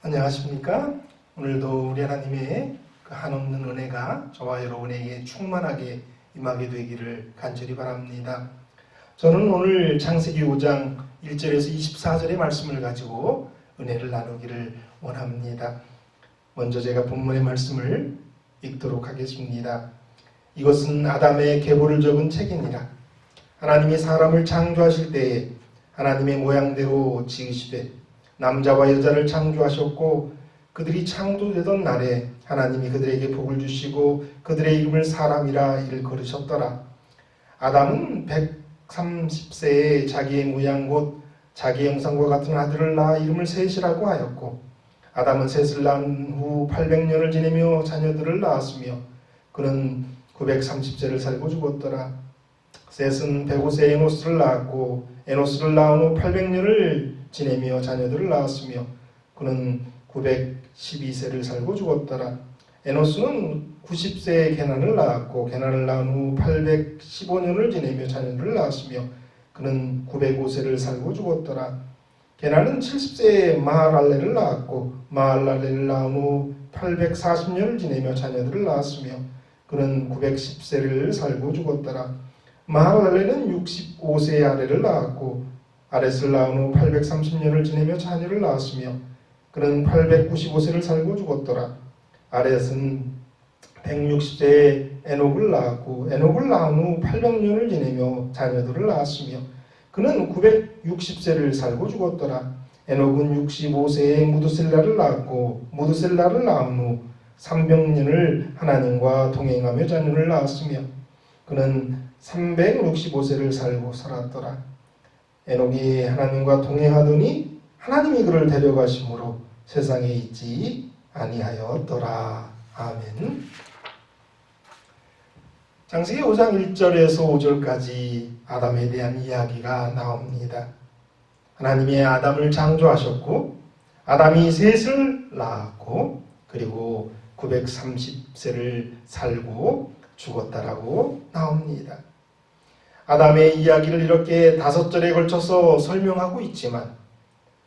안녕하십니까? 오늘도 우리 하나님의 그 한없는 은혜가 저와 여러분에게 충만하게 임하게 되기를 간절히 바랍니다. 저는 오늘 창세기 5장 1절에서 24절의 말씀을 가지고 은혜를 나누기를 원합니다. 먼저 제가 본문의 말씀을 읽도록 하겠습니다. 이것은 아담의 계보를 적은 책이니라. 하나님이 사람을 창조하실 때에 하나님의 모양대로 지으시되 남자와 여자를 창조하셨고 그들이 창조되던 날에 하나님이 그들에게 복을 주시고 그들의 이름을 사람이라 일컬으셨더라. 아담은 130세에 자기의 모양 곧 자기의 형상과 같은 아들을 낳아 이름을 셋이라고 하였고 아담은 셋을 낳은 후 800년을 지내며 자녀들을 낳았으며 그는 930세를 살고 죽었더라. 셋은 105세에 에노스를 낳았고 에노스를 낳은 후 800년을 지내며 자녀들을 낳았으며 그는 912세를 살고 죽었더라. 에노스는 90세에 게난을 낳았고 게난을 낳은 후 815년을 지내며 자녀들을 낳았으며 그는 905세를 살고 죽었더라. 게난은 70세에 마할랄레를 낳았고 마할랄레를 낳은 후 840년을 지내며 자녀들을 낳았으며 그는 910세를 살고 죽었더라. 마할랄레는 65세에 아레를 낳았고 아렛을 낳은 후 830년을 지내며 자녀를 낳았으며 그는 895세를 살고 죽었더라. 아렛은 160세에 에녹을 낳았고 에녹을 낳은 후 800년을 지내며 자녀들을 낳았으며 그는 960세를 살고 죽었더라. 에녹은 65세에 무드셀라를 낳았고 무드셀라를 낳은 후 300년을 하나님과 동행하며 자녀를 낳았으며 그는 365세를 살고 살았더라. 에녹이 하나님과 동행하더니 하나님이 그를 데려가심으로 세상에 있지 아니하였더라. 아멘. 창세기 5장 1절에서 5절까지 아담에 대한 이야기가 나옵니다. 하나님이 아담을 창조하셨고 아담이 셋을 낳았고 그리고 930세를 살고 죽었다라고 나옵니다. 아담의 이야기를 이렇게 5절에 걸쳐서 설명하고 있지만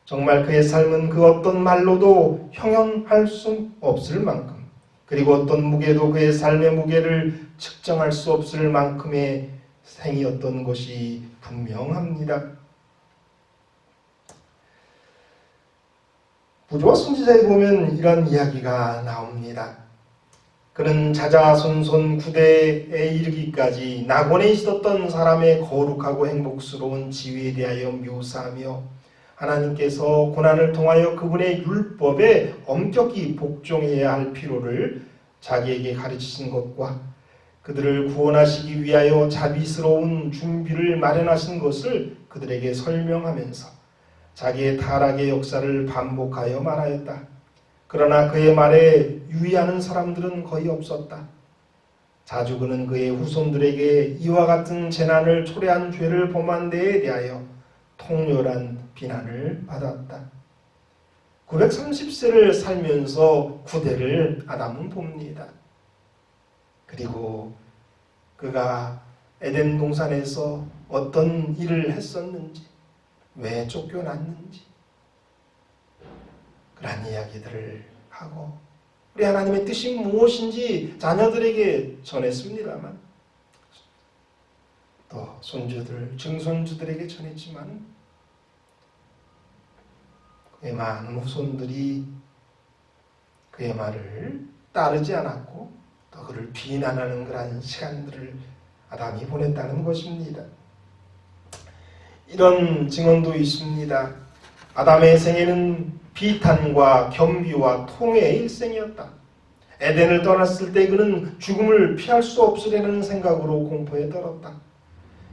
정말 그의 삶은 그 어떤 말로도 형용할 수 없을 만큼 그리고 어떤 무게도 그의 삶의 무게를 측정할 수 없을 만큼의 생이었던 것이 분명합니다. 부조와 선지자에 보면 이런 이야기가 나옵니다. 그는 자자손손 9대에 이르기까지 낙원에 있었던 사람의 거룩하고 행복스러운 지위에 대하여 묘사하며 하나님께서 고난을 통하여 그분의 율법에 엄격히 복종해야 할 필요를 자기에게 가르치신 것과 그들을 구원하시기 위하여 자비스러운 준비를 마련하신 것을 그들에게 설명하면서 자기의 타락의 역사를 반복하여 말하였다. 그러나 그의 말에 유의하는 사람들은 거의 없었다. 자주 그는 그의 후손들에게 이와 같은 재난을 초래한 죄를 범한 데에 대하여 통렬한 비난을 받았다. 930세를 살면서 9대를 아담은 봅니다. 그리고 그가 에덴 동산에서 어떤 일을 했었는지, 왜 쫓겨났는지 그런 이야기들을 하고 우리 하나님의 뜻이 무엇인지 자녀들에게 전했습니다만 또 손주들, 증손주들에게 전했지만 그의 많은 후손들이 그의 말을 따르지 않았고 또 그를 비난하는 그런 시간들을 아담이 보냈다는 것입니다. 이런 증언도 있습니다. 아담의 생애는 비탄과 겸비와 통회의 일생이었다. 에덴을 떠났을 때 그는 죽음을 피할 수 없으려는 생각으로 공포에 떨었다.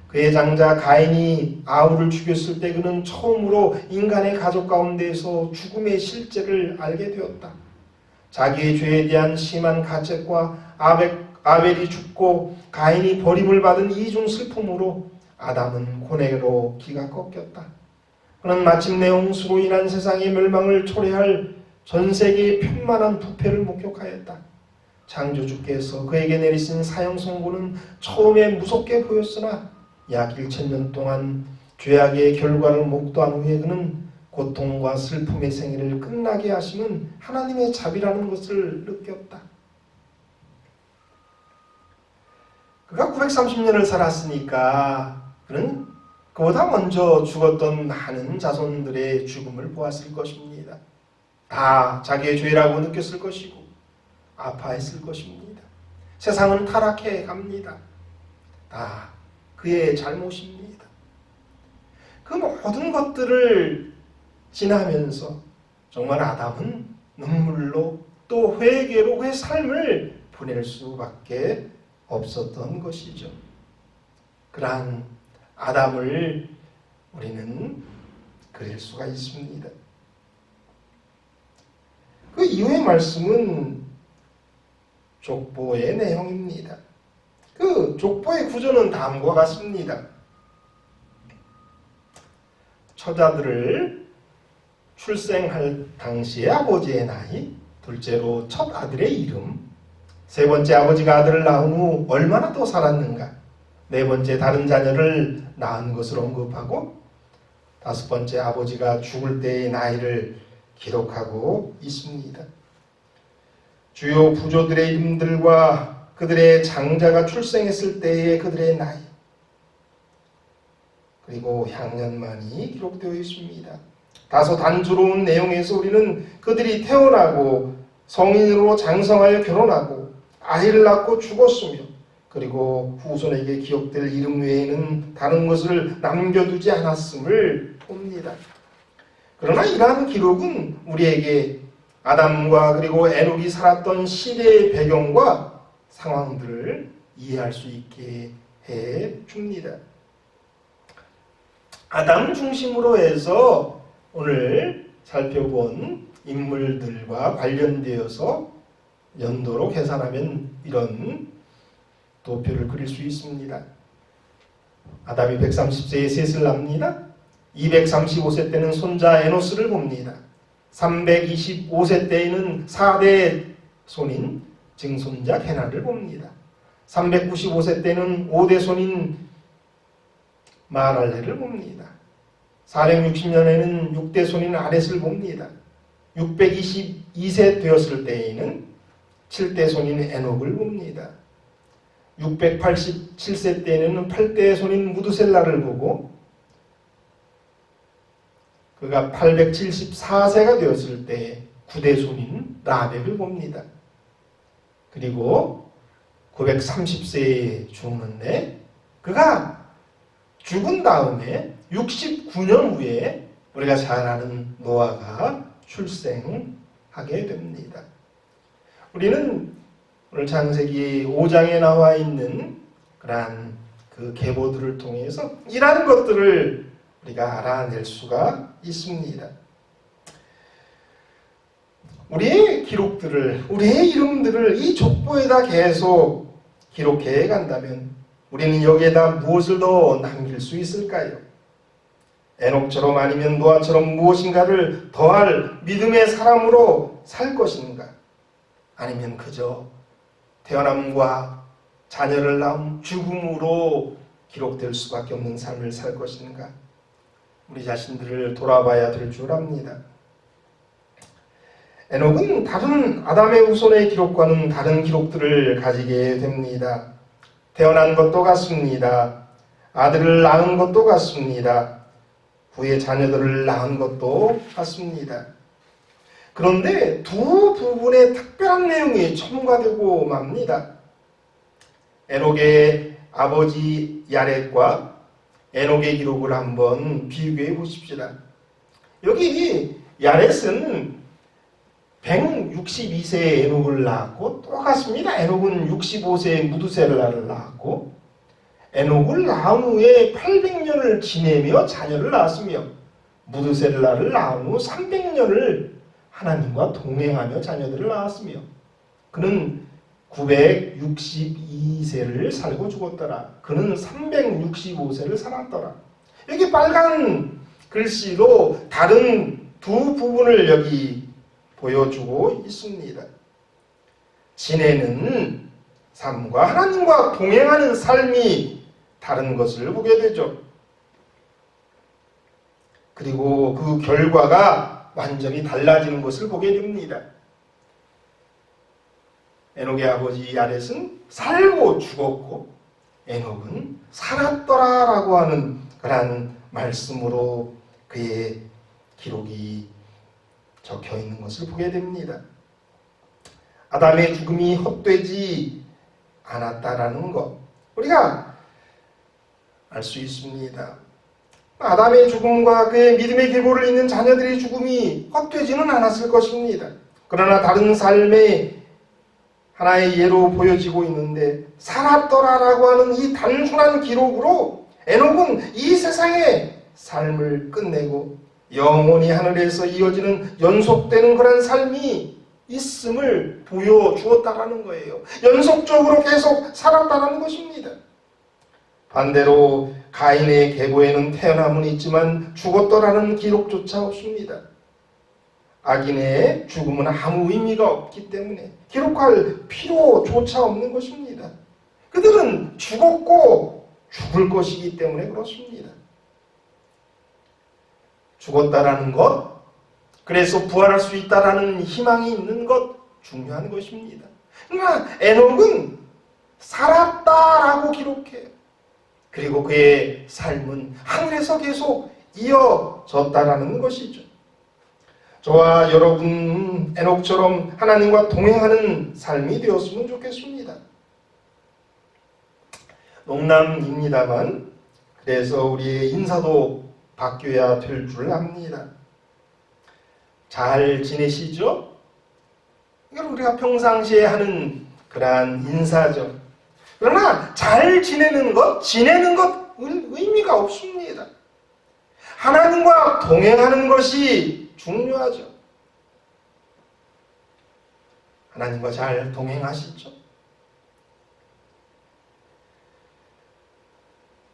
그의 장자 가인이 아울을 죽였을 때 그는 처음으로 인간의 가족 가운데에서 죽음의 실제를 알게 되었다. 자기의 죄에 대한 심한 가책과 아벨이 죽고 가인이 버림을 받은 이중 슬픔으로 아담은 고뇌로 기가 꺾였다. 그는 마침내 홍수로 인한 세상의 멸망을 초래할 전 세계의 편만한 부패를 목격하였다. 창조주께서 그에게 내리신 사형 선고는 처음에 무섭게 보였으나 약 1000년 동안 죄악의 결과를 목도한 후에 그는 고통과 슬픔의 생애를 끝나게 하시는 하나님의 자비라는 것을 느꼈다. 그가 930년을 살았으니까 그는 그보다 먼저 죽었던 많은 자손들의 죽음을 보았을 것입니다. 다 자기의 죄라고 느꼈을 것이고 아파했을 것입니다. 세상은 타락해 갑니다. 다 그의 잘못입니다. 그 모든 것들을 지나면서 정말 아담은 눈물로 또 회개로 그의 삶을 보낼 수밖에 없었던 것이죠. 그러한 아담을 우리는 그릴 수가 있습니다. 그 이후의 말씀은 족보의 내용입니다. 그 족보의 구조는 다음과 같습니다. 처자들을 출생할 당시의 아버지의 나이, 둘째로 첫 아들의 이름, 세 번째 아버지가 아들을 낳은 후 얼마나 더 살았는가, 네 번째 다른 자녀를 낳은 것을 언급하고 다섯 번째 아버지가 죽을 때의 나이를 기록하고 있습니다. 주요 부조들의 이름들과 그들의 장자가 출생했을 때의 그들의 나이, 그리고 향년만이 기록되어 있습니다. 다소 단조로운 내용에서 우리는 그들이 태어나고 성인으로 장성하여 결혼하고 아이를 낳고 죽었으며 그리고 후손에게 기억될 이름 외에는 다른 것을 남겨두지 않았음을 봅니다. 그러나 이러한 기록은 우리에게 아담과 그리고 에녹이 살았던 시대의 배경과 상황들을 이해할 수 있게 해줍니다. 아담 중심으로 해서 오늘 살펴본 인물들과 관련되어서 연도로 계산하면 이런 도표를 그릴 수 있습니다. 아담이 130세에 셋을 낳습니다. 235세 때는 손자 에노스를 봅니다. 325세 때에는 4대 손인 증손자 게나를 봅니다. 395세 때는 5대 손인 마랄레를 봅니다. 460년에는 6대 손인 아렛을 봅니다. 622세 되었을 때에는 7대 손인 에녹을 봅니다. 687세 때에는 8대 손인 무드셀라를 보고 그가 874세가 되었을 때 9대 손인 라멕을 봅니다. 그리고 930세에 죽는데 그가 죽은 다음에 69년 후에 우리가 잘 아는 노아가 출생하게 됩니다. 우리는 오늘 창세기 5장에 나와 있는 그러한 그 계보들을 통해서 이러한 것들을 우리가 알아낼 수가 있습니다. 우리의 기록들을, 우리의 이름들을 이 족보에다 계속 기록해 간다면 우리는 여기에다 무엇을 더 남길 수 있을까요? 에녹처럼 아니면 노아처럼 무엇인가를 더할 믿음의 사람으로 살 것인가? 아니면 그저 태어남과 자녀를 낳음 죽음으로 기록될 수밖에 없는 삶을 살 것인가? 우리 자신들을 돌아봐야 될 줄 압니다. 에녹은 다른 아담의 후손의 기록과는 다른 기록들을 가지게 됩니다. 태어난 것도 같습니다. 아들을 낳은 것도 같습니다. 후에 자녀들을 낳은 것도 같습니다. 그런데 두 부분의 특별한 내용이 첨가되고 맙니다. 에녹의 아버지 야렛과 에녹의 기록을 한번 비교해 보십시다. 여기 야렛은 162세에 에녹을 낳았고 똑같습니다. 에녹은 65세에 무드셀라를 낳았고 에녹을 낳은 후에 800년을 지내며 자녀를 낳았으며 무드셀라를 낳은 후 300년을 하나님과 동행하며 자녀들을 낳았으며 그는 962세를 살고 죽었더라. 그는 365세를 살았더라. 여기 빨간 글씨로 다른 두 부분을 여기 보여주고 있습니다. 지내는 삶과 하나님과 동행하는 삶이 다른 것을 보게 되죠. 그리고 그 결과가 완전히 달라지는 것을 보게 됩니다. 에녹의 아버지 야렛은 살고 죽었고 에녹은 살았더라라고 하는 그러한 말씀으로 그의 기록이 적혀 있는 것을 보게 됩니다. 아담의 죽음이 헛되지 않았다라는 것, 우리가 알 수 있습니다. 아담의 죽음과 그의 믿음의 길보를 잇는 자녀들의 죽음이 헛되지는 않았을 것입니다. 그러나 다른 삶의 하나의 예로 보여지고 있는데, 살았더라라고 하는 이 단순한 기록으로 에녹은 이 세상의 삶을 끝내고 영원히 하늘에서 이어지는 연속되는 그런 삶이 있음을 보여주었다라는 거예요. 연속적으로 계속 살았다라는 것입니다. 반대로 가인의 계보에는 태어남은 있지만 죽었더라는 기록조차 없습니다. 악인의 죽음은 아무 의미가 없기 때문에 기록할 필요조차 없는 것입니다. 그들은 죽었고 죽을 것이기 때문에 그렇습니다. 죽었다라는 것, 그래서 부활할 수 있다라는 희망이 있는 것, 중요한 것입니다. 그러나 에녹은 살았다라고 기록해요. 그리고 그의 삶은 하늘에서 계속 이어졌다라는 것이죠. 저와 여러분 에녹처럼 하나님과 동행하는 삶이 되었으면 좋겠습니다. 농담입니다만 그래서 우리의 인사도 바뀌어야 될 줄 압니다. 잘 지내시죠? 이건 우리가 평상시에 하는 그러한 인사죠. 그러나 잘 지내는 것, 의미가 없습니다. 하나님과 동행하는 것이 중요하죠. 하나님과 잘 동행하시죠?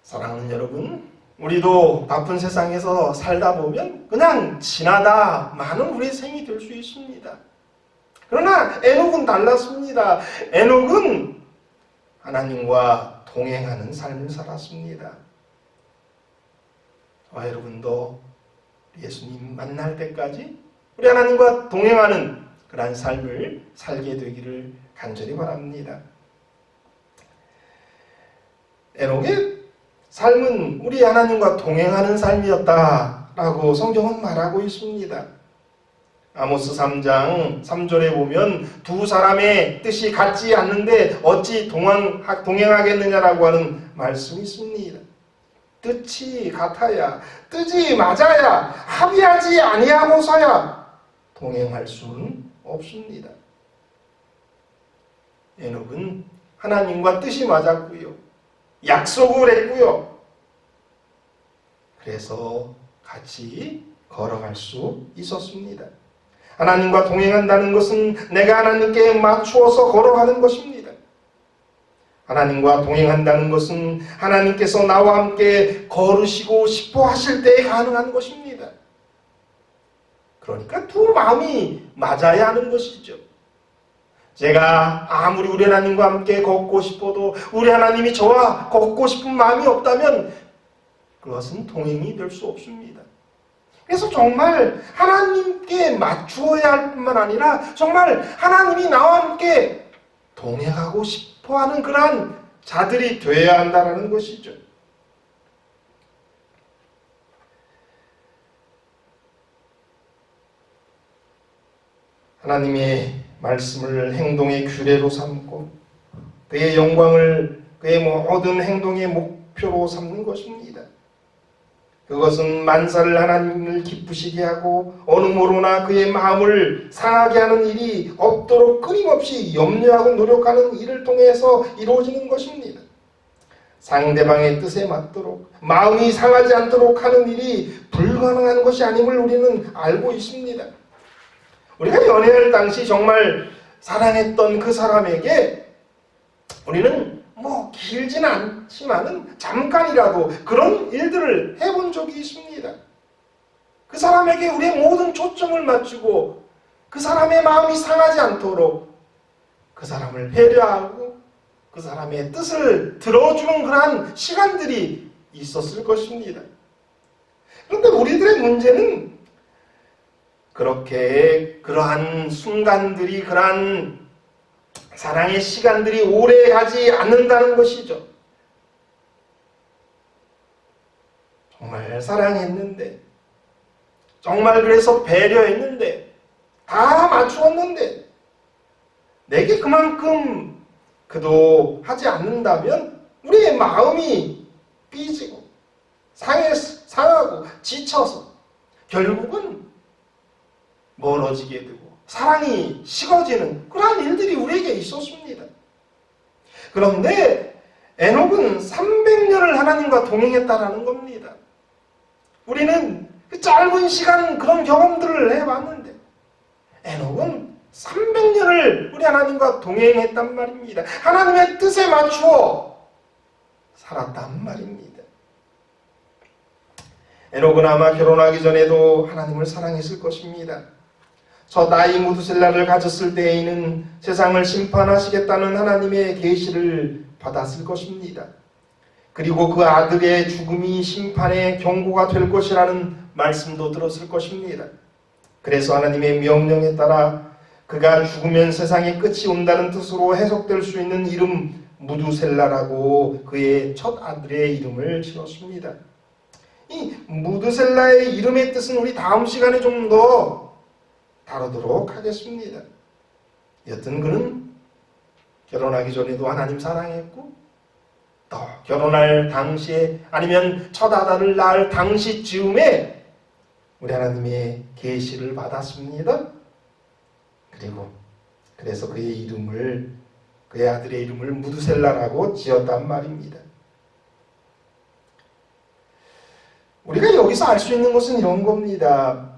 사랑하는 여러분, 우리도 바쁜 세상에서 살다 보면 그냥 지나다 마는 우리의 생이 될 수 있습니다. 그러나 에녹은 달랐습니다. 에녹은 하나님과 동행하는 삶을 살았습니다. 저와 여러분도 예수님 만날 때까지 우리 하나님과 동행하는 그러한 삶을 살게 되기를 간절히 바랍니다. 에녹의 삶은 우리 하나님과 동행하는 삶이었다라고 성경은 말하고 있습니다. 아모스 3장 3절에 보면 두 사람의 뜻이 같지 않는데 어찌 동행하겠느냐라고 하는 말씀이 있습니다. 뜻이 같아야, 뜻이 맞아야, 합의하지 아니하고서야 동행할 수는 없습니다. 에녹은 하나님과 뜻이 맞았고요. 약속을 했고요. 그래서 같이 걸어갈 수 있었습니다. 하나님과 동행한다는 것은 내가 하나님께 맞추어서 걸어가는 것입니다. 하나님과 동행한다는 것은 하나님께서 나와 함께 걸으시고 싶어 하실 때 가능한 것입니다. 그러니까 두 마음이 맞아야 하는 것이죠. 제가 아무리 우리 하나님과 함께 걷고 싶어도 우리 하나님이 저와 걷고 싶은 마음이 없다면 그것은 동행이 될 수 없습니다. 그래서 정말 하나님께 맞추어야 할 뿐만 아니라 정말 하나님이 나와 함께 동행하고 싶어하는 그러한 자들이 되어야 한다는 것이죠. 하나님의 말씀을 행동의 규례로 삼고 그의 영광을 그의 모든 행동의 목표로 삼는 것입니다. 그것은 만사를 하나님을 기쁘시게 하고 어느 모로나 그의 마음을 상하게 하는 일이 없도록 끊임없이 염려하고 노력하는 일을 통해서 이루어지는 것입니다. 상대방의 뜻에 맞도록 마음이 상하지 않도록 하는 일이 불가능한 것이 아님을 우리는 알고 있습니다. 우리가 연애할 당시 정말 사랑했던 그 사람에게 우리는 길지는 않지만은 잠깐이라도 그런 일들을 해본 적이 있습니다. 그 사람에게 우리의 모든 초점을 맞추고 그 사람의 마음이 상하지 않도록 그 사람을 배려하고 그 사람의 뜻을 들어주는 그러한 시간들이 있었을 것입니다. 그런데 우리들의 문제는 그렇게 그러한 순간들이, 그러한 사랑의 시간들이 오래 가지 않는다는 것이죠. 정말 사랑했는데, 정말 그래서 배려했는데, 다 맞추었는데, 내게 그만큼 그도하지 않는다면 우리의 마음이 삐지고 상하고 지쳐서 결국은 멀어지게 되고 사랑이 식어지는 그러한 일들이 우리에게 있었습니다. 그런데 에녹은 300년을 하나님과 동행했다라는 겁니다. 우리는 그 짧은 시간 그런 경험들을 해봤는데 에녹은 300년을 우리 하나님과 동행했단 말입니다. 하나님의 뜻에 맞추어 살았단 말입니다. 에녹은 아마 결혼하기 전에도 하나님을 사랑했을 것입니다. 첫 아이 무두셀라를 가졌을 때에는 세상을 심판하시겠다는 하나님의 계시를 받았을 것입니다. 그리고 그 아들의 죽음이 심판의 경고가 될 것이라는 말씀도 들었을 것입니다. 그래서 하나님의 명령에 따라 그가 죽으면 세상의 끝이 온다는 뜻으로 해석될 수 있는 이름 무두셀라라고 그의 첫 아들의 이름을 지었습니다. 이 무두셀라의 이름의 뜻은 우리 다음 시간에 좀 더 다루도록 하겠습니다. 여튼 그는 결혼하기 전에도 하나님 사랑했고 또 결혼할 당시에 아니면 첫 아들을 낳을 당시쯤에 우리 하나님의 계시를 받았습니다. 그래서 그의 아들의 이름을 무두셀라라고 지었단 말입니다. 우리가 여기서 알 수 있는 것은 이런 겁니다.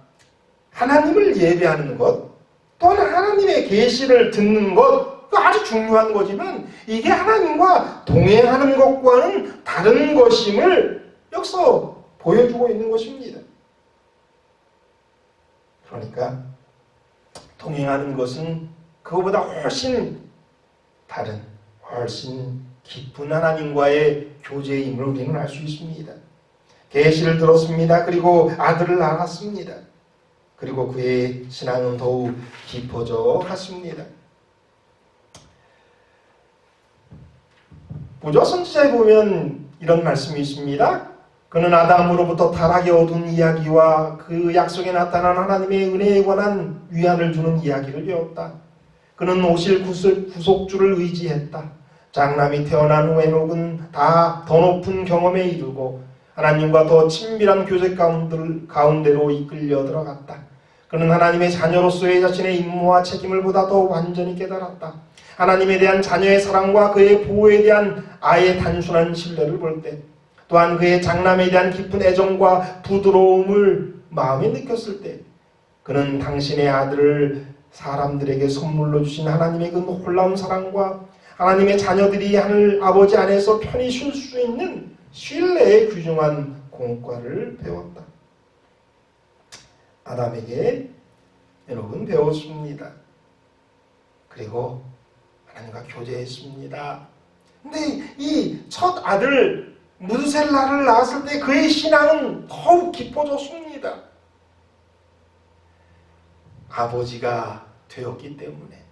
하나님을 예배하는 것, 또한 하나님의 계시를 듣는 것, 아주 중요한 거지만 이게 하나님과 동행하는 것과는 다른 것임을 여기서 보여주고 있는 것입니다. 그러니까 동행하는 것은 그거보다 훨씬 다른, 훨씬 깊은 하나님과의 교제임을 우리는 알 수 있습니다. 계시를 들었습니다. 그리고 아들을 낳았습니다. 그리고 그의 신앙은 더욱 깊어져 갔습니다. 보좌 선지자에 보면 이런 말씀이 있습니다. 그는 아담으로부터 타락에 얻은 이야기와 그 약속에 나타난 하나님의 은혜에 관한 위안을 주는 이야기를 배웠다. 그는 오실 구속주를 의지했다. 장남이 태어난 후 에녹은 다 더 높은 경험에 이르고 하나님과 더 친밀한 교제 가운데로 이끌려 들어갔다. 그는 하나님의 자녀로서의 자신의 임무와 책임을 보다 더 완전히 깨달았다. 하나님에 대한 자녀의 사랑과 그의 보호에 대한 아이의 단순한 신뢰를 볼 때, 또한 그의 장남에 대한 깊은 애정과 부드러움을 마음에 느꼈을 때, 그는 당신의 아들을 사람들에게 선물로 주신 하나님의 그 놀라운 사랑과 하나님의 자녀들이 하늘 아버지 안에서 편히 쉴 수 있는 신뢰의 귀중한 공과를 배웠다. 아담에게 에녹은 배웠습니다. 그리고 하나님과 교제했습니다. 근데 이 첫 아들 무두셀라를 낳았을 때 그의 신앙은 더욱 깊어졌습니다. 아버지가 되었기 때문에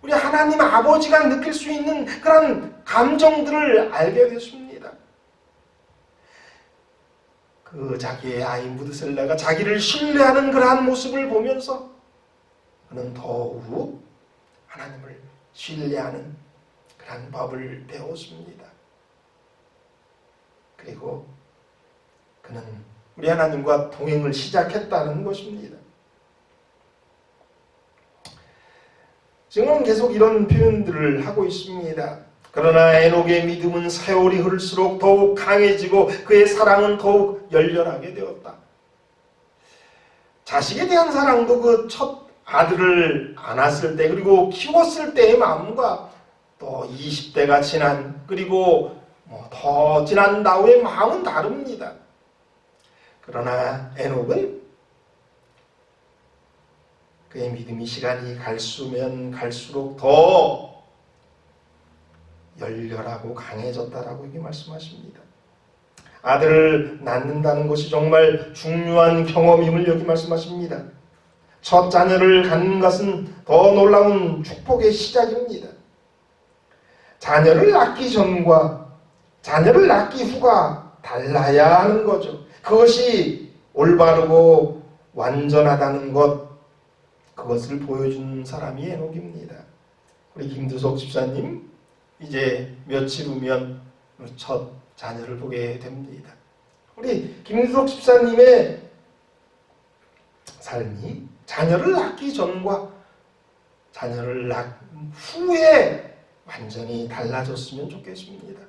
우리 하나님 아버지가 느낄 수 있는 그런 감정들을 알게 됐습니다. 그 자기의 아이 무두셀라가 자기를 신뢰하는 그러한 모습을 보면서 그는 더욱 하나님을 신뢰하는 그러한 법을 배웠습니다. 그리고 그는 우리 하나님과 동행을 시작했다는 것입니다. 지금은 계속 이런 표현들을 하고 있습니다. 그러나 에녹의 믿음은 세월이 흐를수록 더욱 강해지고 그의 사랑은 더욱 열렬하게 되었다. 자식에 대한 사랑도 그 첫 아들을 안았을 때 그리고 키웠을 때의 마음과 또 20대가 지난 그리고 더 지난 나후의 마음은 다릅니다. 그러나 에녹은 그의 믿음이 시간이 갈수면 갈수록 더 열렬하고 강해졌다라고 이렇게 말씀하십니다. 아들을 낳는다는 것이 정말 중요한 경험임을 여기 말씀하십니다. 첫 자녀를 갖는 것은 더 놀라운 축복의 시작입니다. 자녀를 낳기 전과 자녀를 낳기 후가 달라야 하는 거죠. 그것이 올바르고 완전하다는 것, 그것을 보여준 사람이 에녹입니다. 우리 김두석 집사님 이제 며칠 후면 첫 자녀를 보게 됩니다. 우리 김두석 집사님의 삶이 자녀를 낳기 전과 자녀를 낳은 후에 완전히 달라졌으면 좋겠습니다.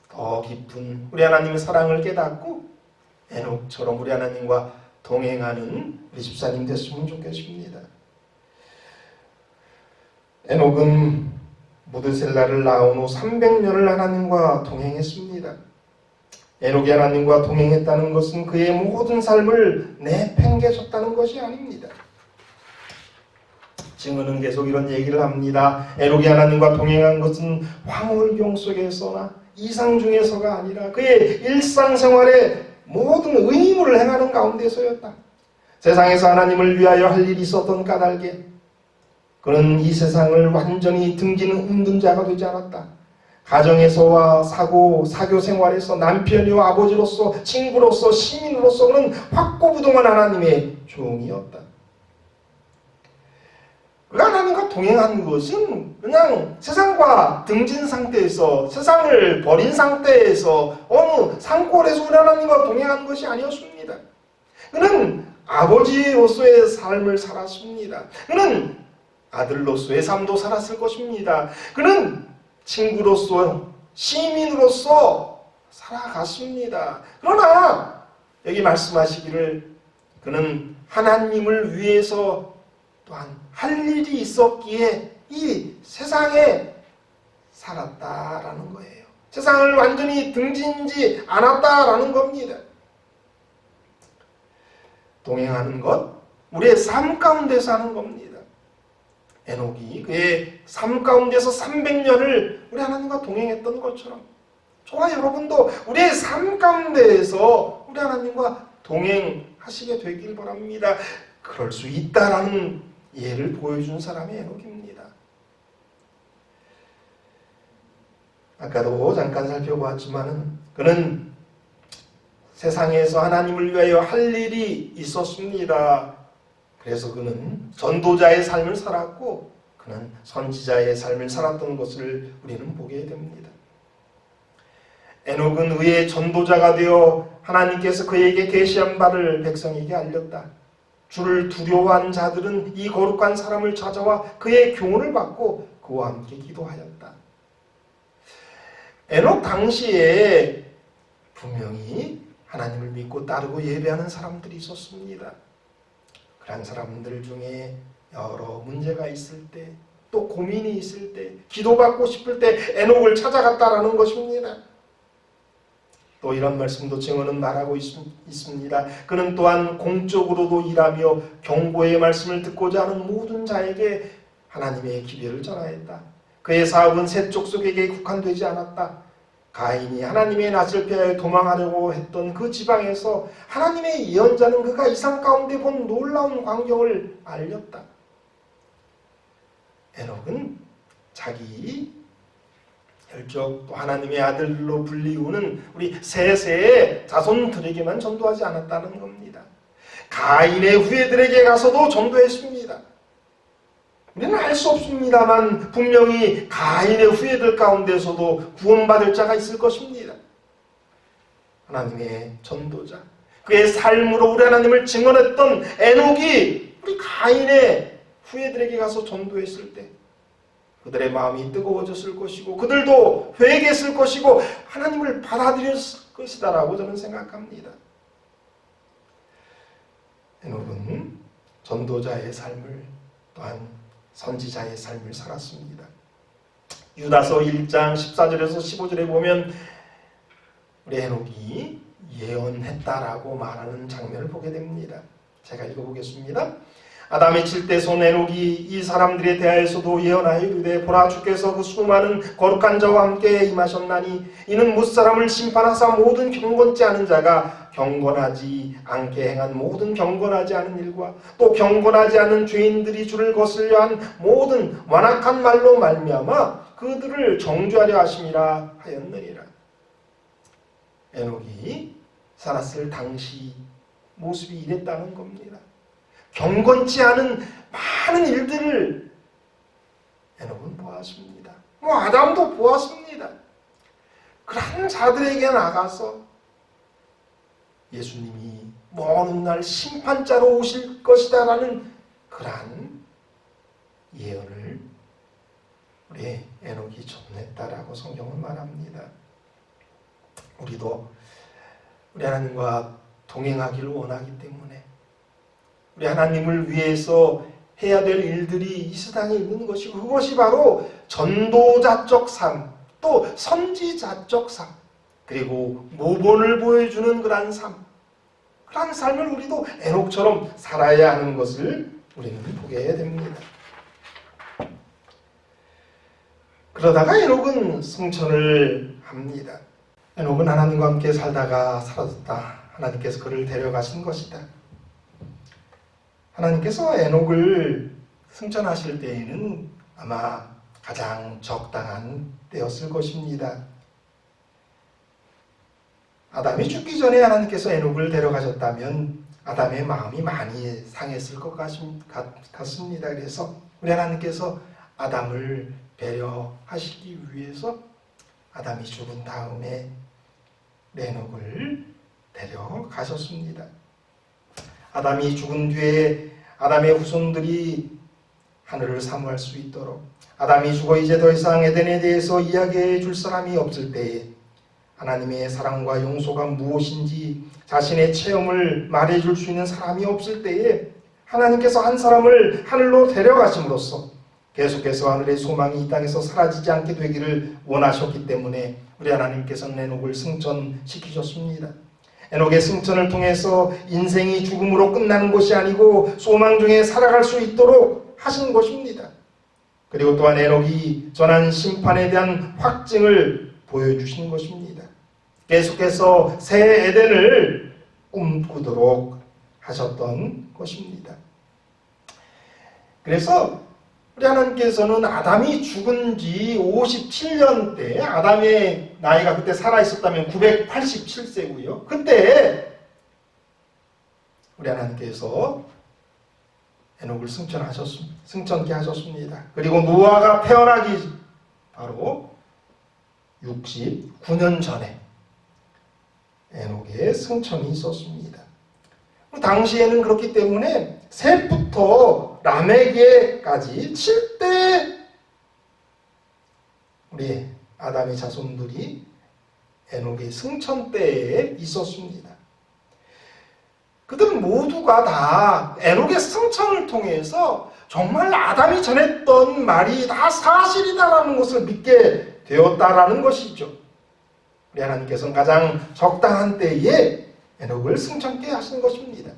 더 깊은 우리 하나님의 사랑을 깨닫고 에녹처럼 우리 하나님과 동행하는 우리 집사님 됐으면 좋겠습니다. 에녹은 무드셀라를 낳은 후 300년을 하나님과 동행했습니다. 에녹이 하나님과 동행했다는 것은 그의 모든 삶을 내팽개쳤다는 것이 아닙니다. 증언은 계속 이런 얘기를 합니다. 에녹이 하나님과 동행한 것은 황홀경 속에서나 이상 중에서가 아니라 그의 일상생활의 모든 의무를 행하는 가운데서였다. 세상에서 하나님을 위하여 할 일이 있었던 까닭에 그는 이 세상을 완전히 등지는 운둔자가 되지 않았다. 가정에서와 사교 생활에서 남편이와 아버지로서 친구로서 시민으로서 그는 확고부동한 하나님의 종이었다. 그가 하나님과 동행한 것은 그냥 세상과 등진 상태에서 세상을 버린 상태에서 어느 산골에서 하나님과 동행한 것이 아니었습니다. 그는 아버지로서의 삶을 살았습니다. 그는 아들로서의 삶도 살았을 것입니다. 그는 친구로서 시민으로서 살아갔습니다. 그러나 여기 말씀하시기를 그는 하나님을 위해서 또한 할 일이 있었기에 이 세상에 살았다라는 거예요. 세상을 완전히 등진지 않았다라는 겁니다. 동행하는 것, 우리의 삶 가운데서 하는 겁니다. 에녹이 그의 삶 가운데서 300년을 우리 하나님과 동행했던 것처럼 저와 여러분도 우리의 삶 가운데에서 우리 하나님과 동행하시게 되길 바랍니다. 그럴 수 있다라는 예를 보여준 사람이 에녹입니다. 아까도 잠깐 살펴보았지만 그는 세상에서 하나님을 위하여 할 일이 있었습니다. 그래서 그는 전도자의 삶을 살았고 그는 선지자의 삶을 살았던 것을 우리는 보게 됩니다. 에녹은 의의 전도자가 되어 하나님께서 그에게 계시한 바를 백성에게 알렸다. 주를 두려워한 자들은 이 거룩한 사람을 찾아와 그의 교훈을 받고 그와 함께 기도하였다. 에녹 당시에 분명히 하나님을 믿고 따르고 예배하는 사람들이 있었습니다. 그런 사람들 중에 여러 문제가 있을 때, 또 고민이 있을 때, 기도받고 싶을 때 에녹을 찾아갔다라는 것입니다. 또 이런 말씀도 증언은 말하고 있습니다. 그는 또한 공적으로도 일하며 경고의 말씀을 듣고자 하는 모든 자에게 하나님의 기별을 전하였다. 그의 사업은 세 족속에게 국한되지 않았다. 가인이 하나님의 낯을 피하여 도망하려고 했던 그 지방에서 하나님의 예언자는 그가 이상 가운데 본 놀라운 광경을 알렸다. 에녹은 자기 혈족 또 하나님의 아들로 불리우는 우리 셋의 자손들에게만 전도하지 않았다는 겁니다. 가인의 후예들에게 가서도 전도했습니다. 우리는 알 수 없습니다만 분명히 가인의 후예들 가운데서도 구원받을 자가 있을 것입니다. 하나님의 전도자, 그의 삶으로 우리 하나님을 증언했던 에녹이 우리 가인의 후예들에게 가서 전도했을 때 그들의 마음이 뜨거워졌을 것이고 그들도 회개했을 것이고 하나님을 받아들였을 것이다 라고 저는 생각합니다. 에녹은 전도자의 삶을 또한 선지자의 삶을 살았습니다. 유다서 1장 14절에서 15절에 보면 우리 에녹이 예언했다라고 말하는 장면을 보게 됩니다. 제가 읽어보겠습니다. 아담의 칠대손 에녹이 이 사람들에 대하여서도 예언하여 이르되 보라 주께서 그 수많은 거룩한 자와 함께 임하셨나니 이는 무사람을 심판하사 모든 경건치 않은 자가 경건하지 않게 행한 모든 경건하지 않은 일과 또 경건하지 않은 죄인들이 주를 거슬려 한 모든 완악한 말로 말미암아 그들을 정죄하려 하심이라 하였느니라. 에녹이 살았을 당시 모습이 이랬다는 겁니다. 경건치 않은 많은 일들을 에녹은 보았습니다. 아담도 보았습니다. 그런 자들에게 나가서 예수님이 먼 훗날 심판자로 오실 것이다 라는 그러한 예언을 우리 에녹이 전했다라고 성경은 말합니다. 우리도 우리 하나님과 동행하기를 원하기 때문에 우리 하나님을 위해서 해야 될 일들이 이 세상에 있는 것이고 그것이 바로 전도자적 삶, 또 선지자적 삶, 그리고 모본을 보여주는 그러한 삶, 그러한 삶을 우리도 에녹처럼 살아야 하는 것을 우리는 보게 됩니다. 그러다가 에녹은 승천을 합니다. 에녹은 하나님과 함께 살다가 사라졌다. 하나님께서 그를 데려가신 것이다. 하나님께서 에녹을 승천하실 때에는 아마 가장 적당한 때였을 것입니다. 아담이 죽기 전에 하나님께서 에녹을 데려가셨다면 아담의 마음이 많이 상했을 것 같습니다. 그래서 우리 하나님께서 아담을 배려하시기 위해서 아담이 죽은 다음에 에녹을 데려가셨습니다. 아담이 죽은 뒤에 아담의 후손들이 하늘을 사모할 수 있도록 아담이 죽어 이제 더 이상 에덴에 대해서 이야기해 줄 사람이 없을 때에 하나님의 사랑과 용서가 무엇인지 자신의 체험을 말해줄 수 있는 사람이 없을 때에 하나님께서 한 사람을 하늘로 데려가심으로써 계속해서 하늘의 소망이 이 땅에서 사라지지 않게 되기를 원하셨기 때문에 우리 하나님께서는 에녹을 승천시키셨습니다. 에녹의 승천을 통해서 인생이 죽음으로 끝나는 것이 아니고 소망 중에 살아갈 수 있도록 하신 것입니다. 그리고 또한 에녹이 전한 심판에 대한 확증을 보여주신 것입니다. 계속해서 새 에덴을 꿈꾸도록 하셨던 것입니다. 그래서 우리 하나님께서는 아담이 죽은 지 57년 때, 아담의 나이가 그때 살아있었다면 987세고요. 그때 우리 하나님께서 에녹을 승천케 하셨습니다. 그리고 노아가 태어나기 바로 69년 전에 에녹의 승천이 있었습니다. 당시에는 그렇기 때문에 셋부터 라멕에까지 7대 우리 아담의 자손들이 에녹의 승천 때에 있었습니다. 그들은 모두가 다 에녹의 승천을 통해서 정말 아담이 전했던 말이 다 사실이다라는 것을 믿게 되었다라는 것이죠. 우리 하나님께서는 가장 적당한 때에 에녹을 승천케 하신 것입니다.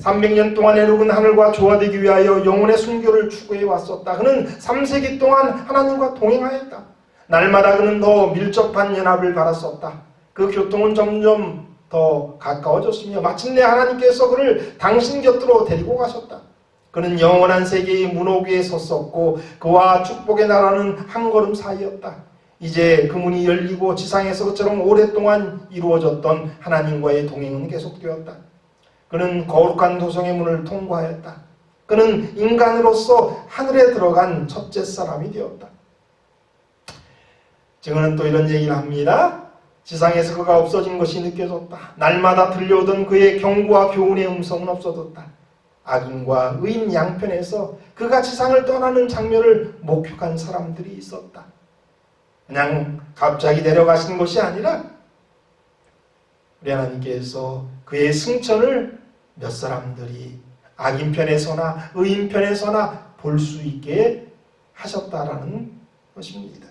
300년 동안 에녹은 하늘과 조화되기 위하여 영혼의 순교를 추구해 왔었다. 그는 3세기 동안 하나님과 동행하였다. 날마다 그는 더 밀접한 연합을 바랐었다. 그 교통은 점점 더 가까워졌으며 마침내 하나님께서 그를 당신 곁으로 데리고 가셨다. 그는 영원한 세계의 문호 위에 섰었고 그와 축복의 나라는 한 걸음 사이였다. 이제 그 문이 열리고 지상에서 그처럼 오랫동안 이루어졌던 하나님과의 동행은 계속되었다. 그는 거룩한 도성의 문을 통과하였다. 그는 인간으로서 하늘에 들어간 첫째 사람이 되었다. 증언은 또 이런 얘기를 합니다. 지상에서 그가 없어진 것이 느껴졌다. 날마다 들려오던 그의 경고와 교훈의 음성은 없어졌다. 악인과 의인 양편에서 그가 지상을 떠나는 장면을 목격한 사람들이 있었다. 그냥 갑자기 내려가시는 것이 아니라 우리 하나님께서 그의 승천을 몇 사람들이 악인 편에서나 의인 편에서나 볼 수 있게 하셨다라는 것입니다.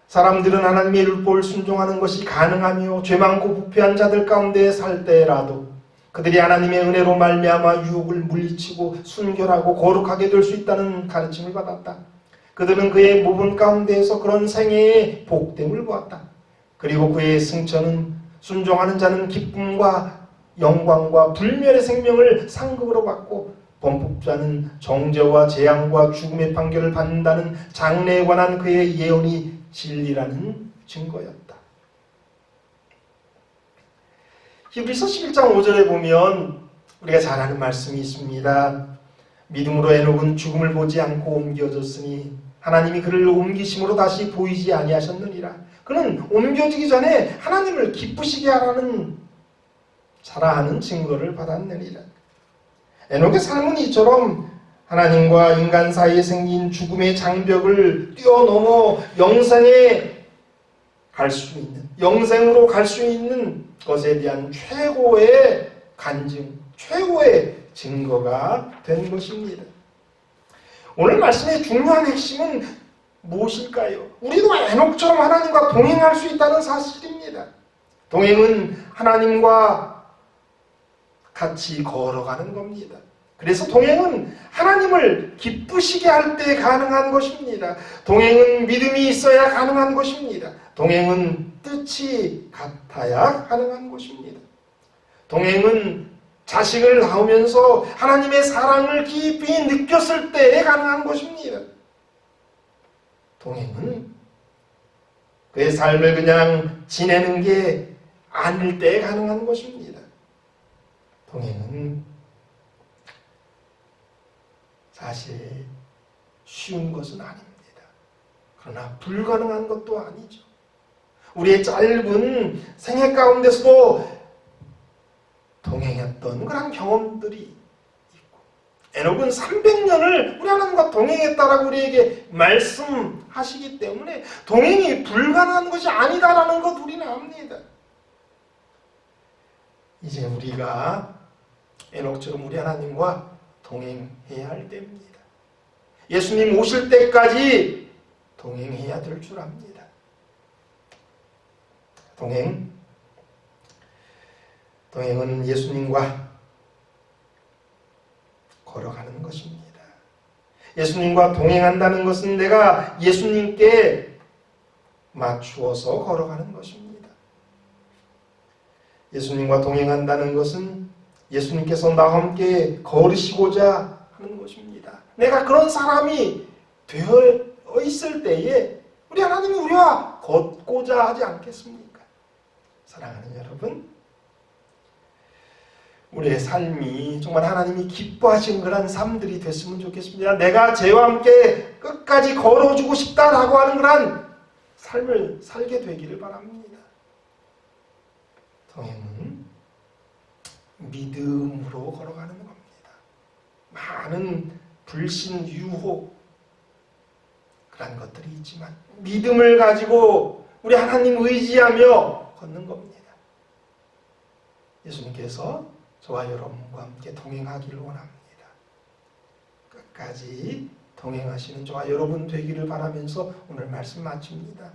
사람들은 하나님의 율법을 순종하는 것이 가능하며 죄 많고 부패한 자들 가운데 살 때라도 그들이 하나님의 은혜로 말미암아 유혹을 물리치고 순결하고 거룩하게 될 수 있다는 가르침을 받았다. 그들은 그의 모분 가운데에서 그런 생애의 복됨을 보았다. 그리고 그의 승천은 순종하는 자는 기쁨과 영광과 불멸의 생명을 상급으로 받고 범법자는 정죄와 재앙과 죽음의 판결을 받는다는 장래에 관한 그의 예언이 진리라는 증거였다. 히브리서 11장 5절에 보면 우리가 잘 아는 말씀이 있습니다. 믿음으로 에녹은 죽음을 보지 않고 옮겨졌으니 하나님이 그를 옮기심으로 다시 보이지 아니하셨느니라. 그는 옮겨지기 전에 하나님을 기쁘시게 하라는 자라하는 증거를 받았느니라. 에녹의 삶은 이처럼 하나님과 인간 사이에 생긴 죽음의 장벽을 뛰어넘어 영생에 갈 수 있는, 영생으로 갈 수 있는 것에 대한 최고의 간증, 최고의 증거가 된 것입니다. 오늘 말씀의 중요한 핵심은 무엇일까요? 우리도 에녹처럼 하나님과 동행할 수 있다는 사실입니다. 동행은 하나님과 같이 걸어가는 겁니다. 그래서 동행은 하나님을 기쁘시게 할 때 가능한 것입니다. 동행은 믿음이 있어야 가능한 것입니다. 동행은 뜻이 같아야 가능한 것입니다. 동행은 자식을 낳으면서 하나님의 사랑을 깊이 느꼈을 때에 가능한 것입니다. 동행은 그의 삶을 그냥 지내는 게 아닐 때에 가능한 것입니다. 동행은 사실 쉬운 것은 아닙니다. 그러나 불가능한 것도 아니죠. 우리의 짧은 생애 가운데서도 동행했던 그런 경험들이 있고, 에녹은 300년을 우리 하나님과 동행했다라고 우리에게 말씀하시기 때문에 동행이 불가능한 것이 아니다라는 것 우리는 압니다. 이제 우리가 에녹처럼 우리 하나님과 동행해야 할 때입니다. 예수님 오실 때까지 동행해야 될 줄 압니다. 동행은 예수님과 걸어가는 것입니다. 예수님과 동행한다는 것은 내가 예수님께 맞추어서 걸어가는 것입니다. 예수님과 동행한다는 것은 예수님께서 나와 함께 걸으시고자 하는 것입니다. 내가 그런 사람이 되어 있을 때에 우리 하나님이 우리와 걷고자 하지 않겠습니까? 사랑하는 여러분, 우리의 삶이 정말 하나님이 기뻐하신 그런 삶들이 됐으면 좋겠습니다. 내가 죄와 함께 끝까지 걸어주고 싶다라고 하는 그런 삶을 살게 되기를 바랍니다. 동행은 믿음으로 걸어가는 겁니다. 많은 불신, 유혹 그런 것들이 있지만 믿음을 가지고 우리 하나님 의지하며 걷는 겁니다. 예수님께서 저와 여러분과 함께 동행하기를 원합니다. 끝까지 동행하시는 저와 여러분 되기를 바라면서 오늘 말씀 마칩니다.